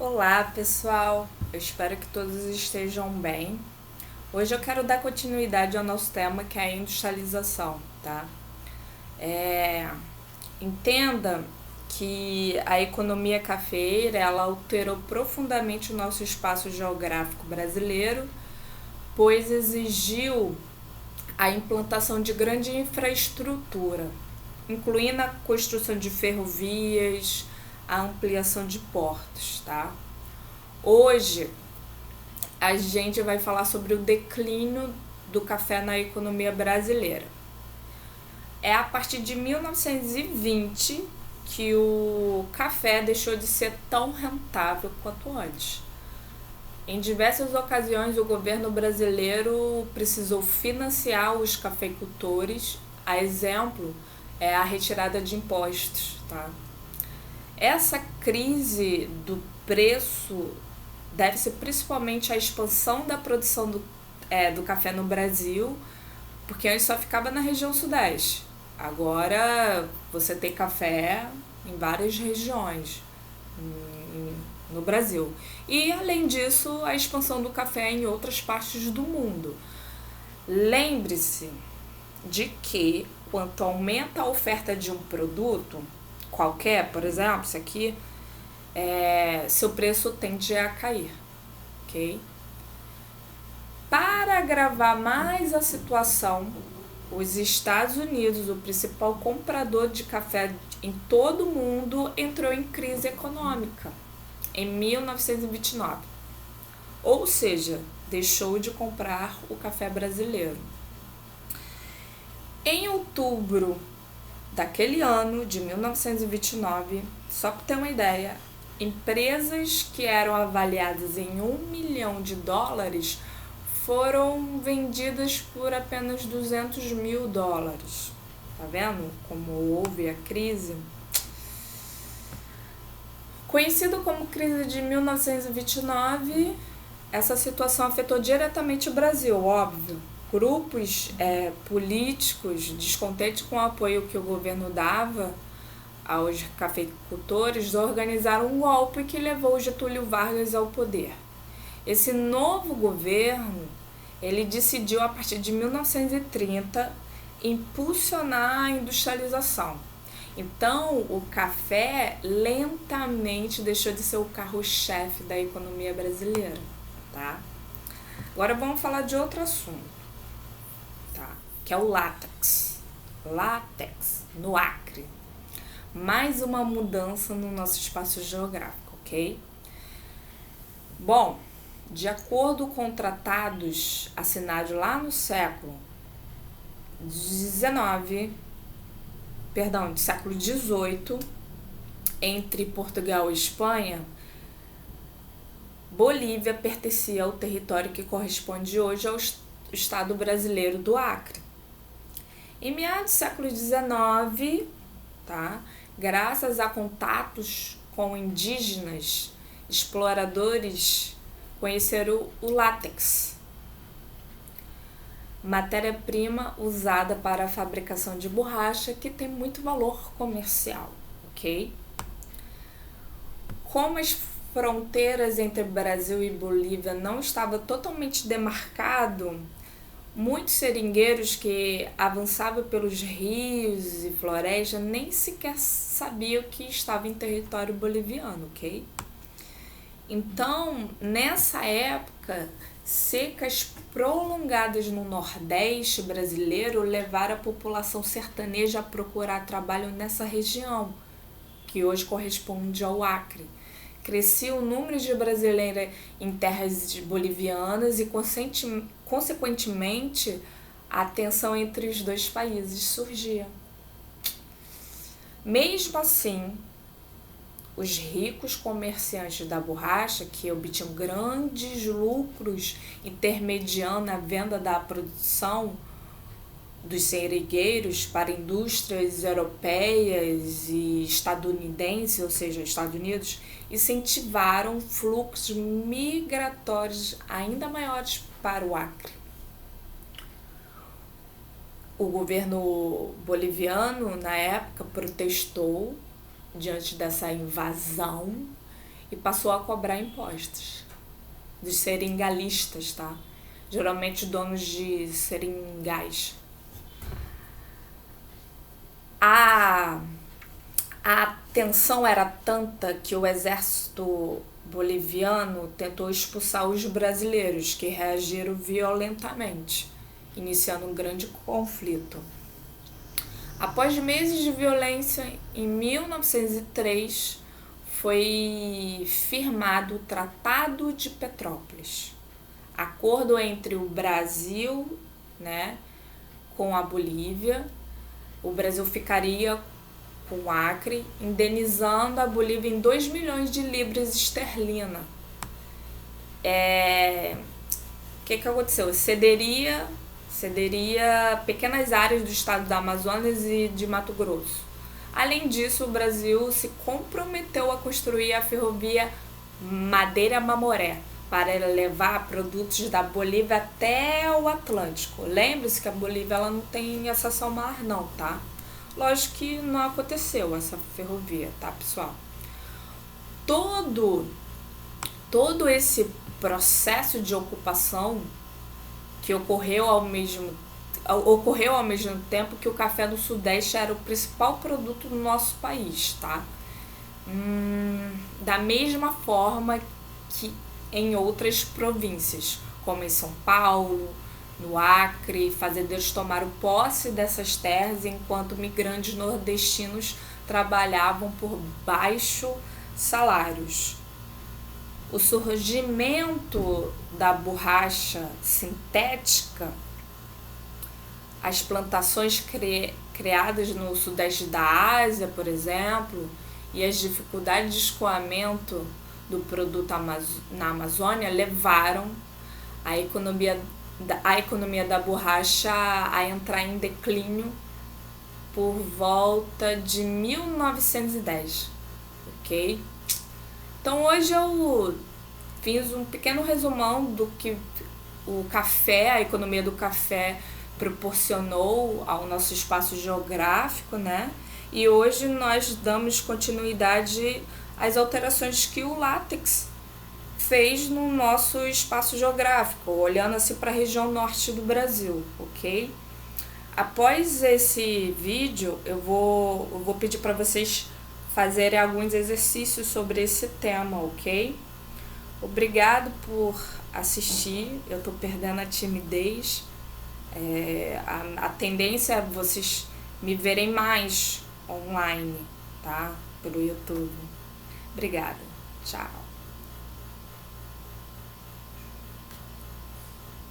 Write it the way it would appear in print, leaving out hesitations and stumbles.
Olá, pessoal. Eu espero que todos estejam bem. Hoje eu quero dar continuidade ao nosso tema, que é a industrialização, tá? Entenda que a economia cafeeira, ela alterou profundamente o nosso espaço geográfico brasileiro, pois exigiu a implantação de grande infraestrutura, incluindo a construção de ferrovias, a ampliação de portos, tá? Hoje a gente vai falar sobre o declínio do café na economia brasileira. É a partir de 1920 que o café deixou de ser tão rentável quanto antes. Em diversas ocasiões, o governo brasileiro precisou financiar os cafeicultores. A exemplo é a retirada de impostos, tá? Essa crise do preço deve-se principalmente à expansão da produção do café no Brasil, porque antes só ficava na região sudeste. Agora você tem café em várias regiões no Brasil. E, além disso, a expansão do café em outras partes do mundo. Lembre-se de que, quanto aumenta a oferta de um produto, qualquer, por exemplo, isso aqui, seu preço tende a cair, ok? Para agravar mais a situação, os Estados Unidos, o principal comprador de café em todo o mundo, entrou em crise econômica em 1929. Ou seja, deixou de comprar o café brasileiro. Em outubro daquele ano, de 1929, só para ter uma ideia, empresas que eram avaliadas em $1 milhão foram vendidas por apenas $200 mil. Tá vendo como houve a crise? Conhecido como crise de 1929, essa situação afetou diretamente o Brasil, óbvio. Grupos políticos descontentes com o apoio que o governo dava aos cafeicultores organizaram um golpe que levou Getúlio Vargas ao poder. Esse novo governo, ele decidiu, a partir de 1930, impulsionar a industrialização. Então, o café lentamente deixou de ser o carro-chefe da economia brasileira, tá? Agora vamos falar de outro assunto, tá? Que é o látex. Látex, no Acre. Mais uma mudança no nosso espaço geográfico, ok? Bom, de acordo com tratados assinados lá no século XVIII, entre Portugal e Espanha, Bolívia pertencia ao território que corresponde hoje ao estado brasileiro do Acre. Em meados do século XIX, tá? Graças a contatos com indígenas, exploradores conheceram o látex, matéria-prima usada para a fabricação de borracha, que tem muito valor comercial, ok? Como as fronteiras entre Brasil e Bolívia não estavam totalmente demarcadas, muitos seringueiros que avançavam pelos rios e florestas nem sequer sabiam que estava em território boliviano, ok? Então, nessa época, secas prolongadas no Nordeste brasileiro levaram a população sertaneja a procurar trabalho nessa região, que hoje corresponde ao Acre. Crescia o número de brasileiros em terras bolivianas e, consequentemente, a tensão entre os dois países surgia. Mesmo assim, os ricos comerciantes da borracha, que obtinham grandes lucros intermediando a venda da produção dos seringueiros para indústrias europeias e estadunidenses, ou seja, Estados Unidos, incentivaram fluxos migratórios ainda maiores para o Acre. O governo boliviano, na época, protestou diante dessa invasão e passou a cobrar impostos dos seringalistas, tá? Geralmente donos de seringais. A tensão era tanta que o exército boliviano tentou expulsar os brasileiros, que reagiram violentamente, iniciando um grande conflito. Após meses de violência, em 1903, foi firmado o Tratado de Petrópolis, acordo entre o Brasil, né, com a Bolívia. O Brasil ficaria com o Acre, indenizando a Bolívia em 2 milhões de libras esterlina. O que aconteceu? Cederia pequenas áreas do estado do Amazonas e de Mato Grosso. Além disso, o Brasil se comprometeu a construir a ferrovia Madeira-Mamoré para levar produtos da Bolívia até o Atlântico. Lembre-se que a Bolívia ela não tem acesso ao mar não, tá? Lógico que não aconteceu essa ferrovia, tá, pessoal? Todo esse processo de ocupação que ocorreu ao mesmo tempo que o café do Sudeste era o principal produto do nosso país, tá? Da mesma forma que em outras províncias, como em São Paulo, no Acre, fazendeiros tomaram posse dessas terras enquanto migrantes nordestinos trabalhavam por baixos salários. O surgimento da borracha sintética, as plantações criadas no sudeste da Ásia, por exemplo, e as dificuldades de escoamento do produto na Amazônia levaram a economia da borracha a entrar em declínio por volta de 1910, ok? Então hoje eu fiz um pequeno resumão do que o café, a economia do café proporcionou ao nosso espaço geográfico, né? E hoje nós damos continuidade às alterações que o látex fez no nosso espaço geográfico, olhando assim para a região norte do Brasil, ok? Após esse vídeo, eu vou pedir para vocês fazerem alguns exercícios sobre esse tema, ok? Obrigado por assistir, eu estou perdendo a timidez, a tendência é vocês me verem mais online, tá? Pelo YouTube. Obrigada, tchau.